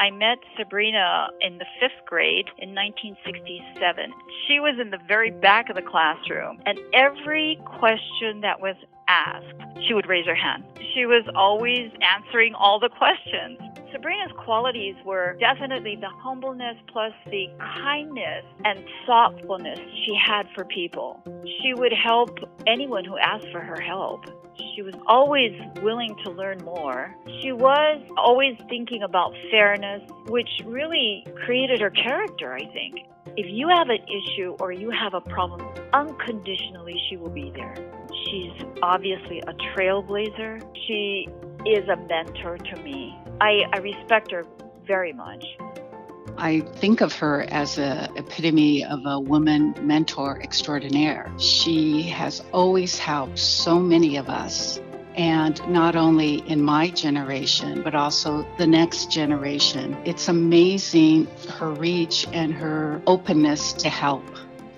I met Sabrina in the 5th grade in 1967. She was in the very back of the classroom, and every question that was asked, she would raise her hand. She was always answering all the questions. Sabrina's qualities were definitely the humbleness plus the kindness and thoughtfulness she had for people. She would help anyone who asked for her help. She was always willing to learn more. She was always thinking about fairness, which really created her character, I think. If you have an issue or you have a problem, unconditionally she will be there. She's obviously a trailblazer. She is a mentor to me. I respect her very much. I think of her as an epitome of a woman mentor extraordinaire. She has always helped so many of us, and not only in my generation, but also the next generation. It's amazing her reach and her openness to help.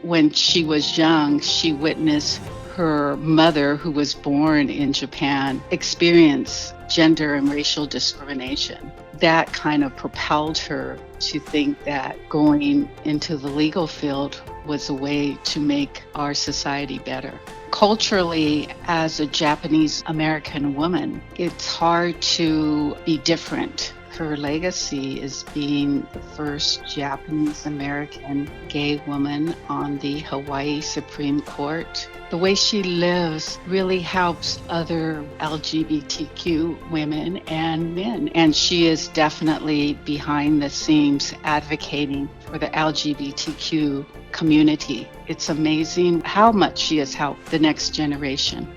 When she was young, she witnessed her mother, who was born in Japan, experience gender and racial discrimination. That kind of propelled her to think that going into the legal field was a way to make our society better. Culturally, as a Japanese American woman, it's hard to be different. Her legacy is being the first Japanese American gay woman on the Hawaii Supreme Court. The way she lives really helps other LGBTQ women and men. And she is definitely behind the scenes advocating for the LGBTQ community. It's amazing how much she has helped the next generation.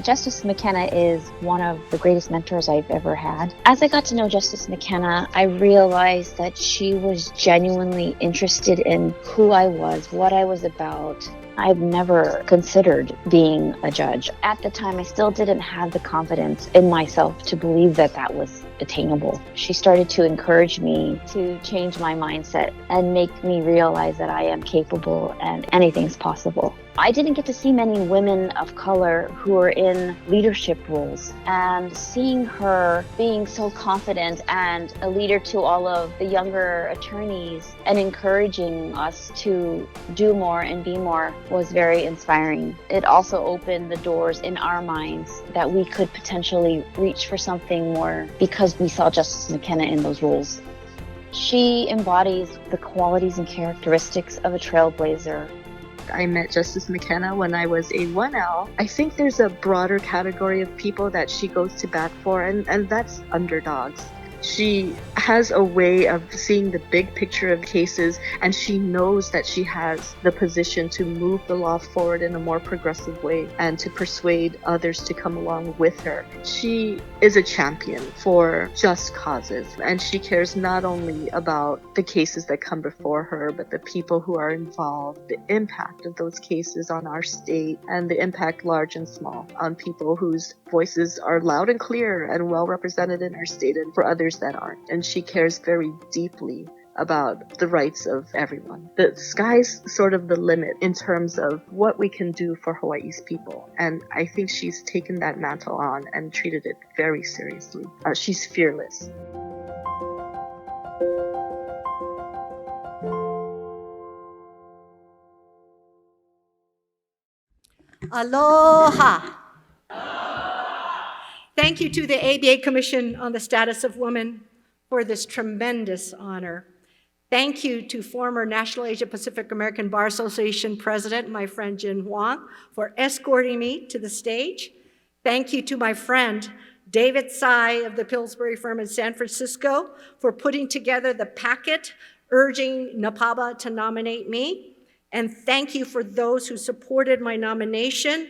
Justice Mckenna is one of the greatest mentors I've ever had. As I got to know Justice Mckenna, I realized that she was genuinely interested in who I was, what I was about. I've never considered being a judge. At the time, I still didn't have the confidence in myself to believe that that was attainable. She started to encourage me to change my mindset and make me realize that I am capable and anything's possible. I didn't get to see many women of color who are in leadership roles, and seeing her being so confident and a leader to all of the younger attorneys and encouraging us to do more and be more was very inspiring. It also opened the doors in our minds that we could potentially reach for something more because we saw Justice Mckenna in those roles. She embodies the qualities and characteristics of a trailblazer. I met Justice Mckenna when I was a 1L. I think there's a broader category of people that she goes to bat for, and that's underdogs. She has a way of seeing the big picture of cases, and she knows that she has the position to move the law forward in a more progressive way and to persuade others to come along with her. She is a champion for just causes, and she cares not only about the cases that come before her, but the people who are involved, the impact of those cases on our state, and the impact large and small on people whose voices are loud and clear and well represented in our state, and for others that aren't. And she cares very deeply about the rights of everyone. The sky's sort of the limit in terms of what we can do for Hawaii's people. And I think she's taken that mantle on and treated it very seriously. She's fearless. Aloha. Thank you to the ABA Commission on the Status of Women for this tremendous honor. Thank you to former National Asia Pacific American Bar Association President, my friend Jin Huang, for escorting me to the stage. Thank you to my friend David Tsai of the Pillsbury firm in San Francisco for putting together the packet urging NAPABA to nominate me. And thank you for those who supported my nomination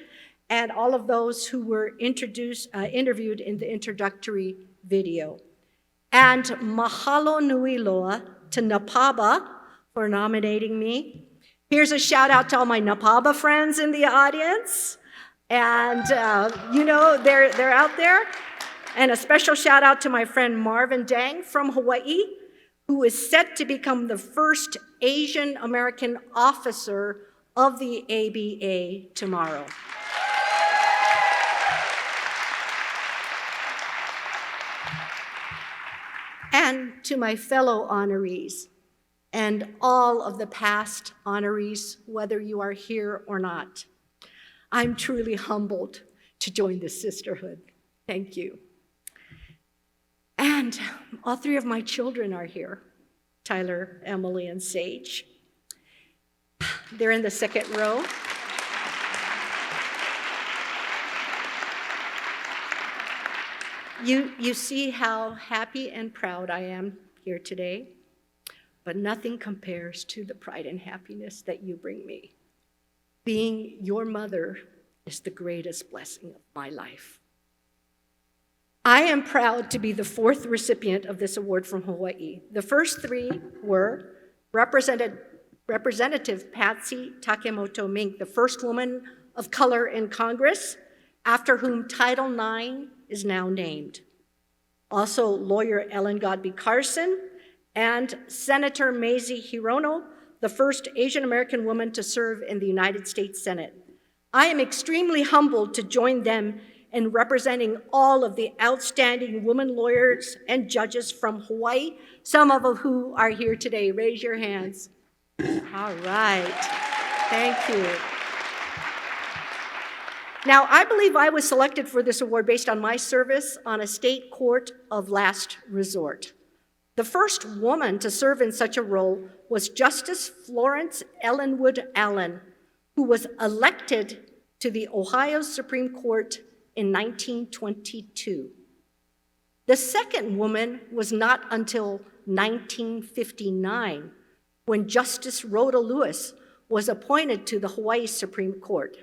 and all of those who were interviewed in the introductory video. And mahalo nui loa to NAPABA for nominating me. Here's a shout out to all my NAPABA friends in the audience. And you know, they're out there. And a special shout out to my friend Marvin Dang from Hawaii, who is set to become the first Asian American officer of the ABA tomorrow. and to my fellow honorees and all of the past honorees, whether you are here or not. I'm truly humbled to join this sisterhood. Thank you. And all three of my children are here, Tyler, Emily, and Sage. They're in the second row. You see how happy and proud I am here today, but nothing compares to the pride and happiness that you bring me. Being your mother is the greatest blessing of my life. I am proud to be the fourth recipient of this award from Hawaii. The first three were Representative Patsy Takemoto Mink, the first woman of color in Congress, after whom Title IX is now named. Also, lawyer Ellen Godby Carson and Senator Mazie Hirono, the first Asian American woman to serve in the United States Senate. I am extremely humbled to join them in representing all of the outstanding women lawyers and judges from Hawaii, some of who are here today. Raise your hands. All right, thank you. Now, I believe I was selected for this award based on my service on a state court of last resort. The first woman to serve in such a role was Justice Florence Ellenwood Allen, who was elected to the Ohio Supreme Court in 1922. The second woman was not until 1959, when Justice Rhoda Lewis was appointed to the Hawaii Supreme Court.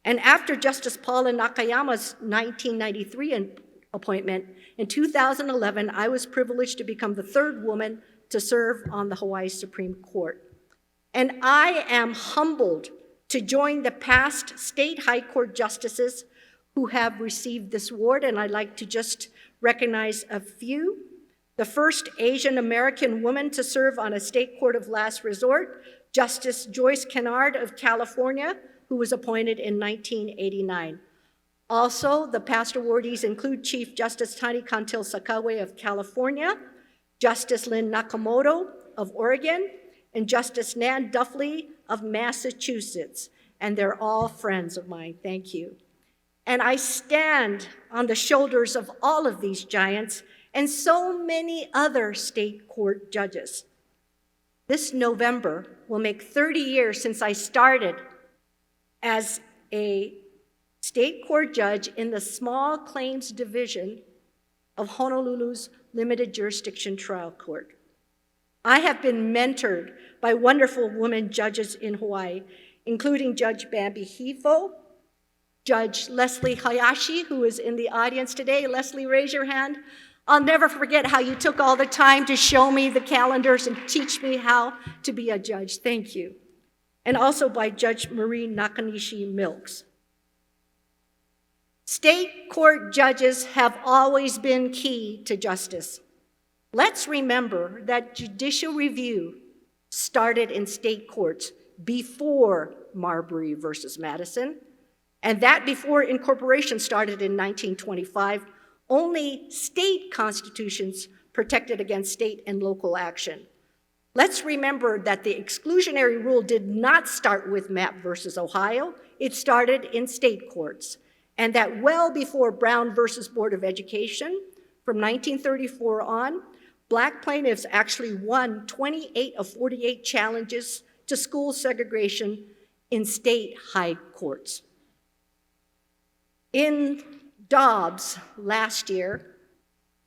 And after Justice Paula Nakayama's 1993 appointment, in 2011, I was privileged to become the third woman to serve on the Hawaii Supreme Court. And I am humbled to join the past state high court justices who have received this award, and I'd like to just recognize a few. The first Asian American woman to serve on a state court of last resort, Justice Joyce Kennard of California, who was appointed in 1989. Also, the past awardees include Chief Justice Tani Kantil Sakawe of California, Justice Lynn Nakamoto of Oregon, and Justice Nan Duffley of Massachusetts. And they're all friends of mine. Thank you. And I stand on the shoulders of all of these giants and so many other state court judges. This November will make 30 years since I started as a state court judge in the small claims division of Honolulu's limited jurisdiction trial court. I have been mentored by wonderful women judges in Hawaii, including Judge Bambi Hifo, Judge Leslie Hayashi, who is in the audience today. Leslie, raise your hand. I'll never forget how you took all the time to show me the calendars and teach me how to be a judge. Thank you. And also by Judge Marie Nakanishi Milks. State court judges have always been key to justice. Let's remember that judicial review started in state courts before Marbury versus Madison, and that before incorporation started in 1925. Only state constitutions protected against state and local action. Let's remember that the exclusionary rule did not start with Mapp versus Ohio. It started in state courts. And that well before Brown versus Board of Education, from 1934 on, Black plaintiffs actually won 28 of 48 challenges to school segregation in state high courts. In Dobbs last year,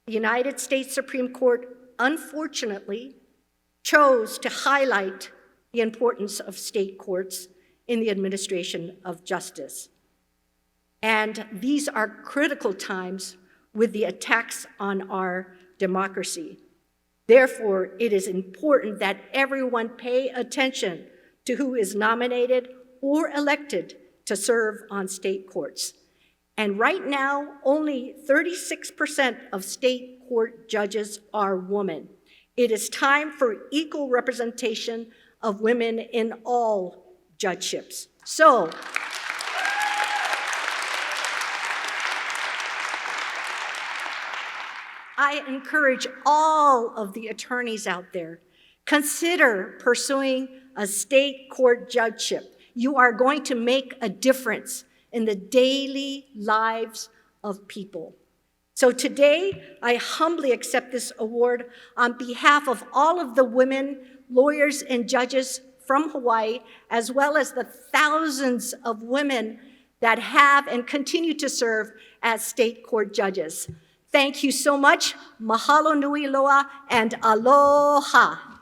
the United States Supreme Court unfortunately chose to highlight the importance of state courts in the administration of justice. And these are critical times with the attacks on our democracy. Therefore, it is important that everyone pay attention to who is nominated or elected to serve on state courts. And right now, only 36% of state court judges are women. It is time for equal representation of women in all judgeships. So, I encourage all of the attorneys out there, consider pursuing a state court judgeship. You are going to make a difference in the daily lives of people. So today, I humbly accept this award on behalf of all of the women, lawyers, and judges from Hawaii, as well as the thousands of women that have and continue to serve as state court judges. Thank you so much. Mahalo nui loa and aloha.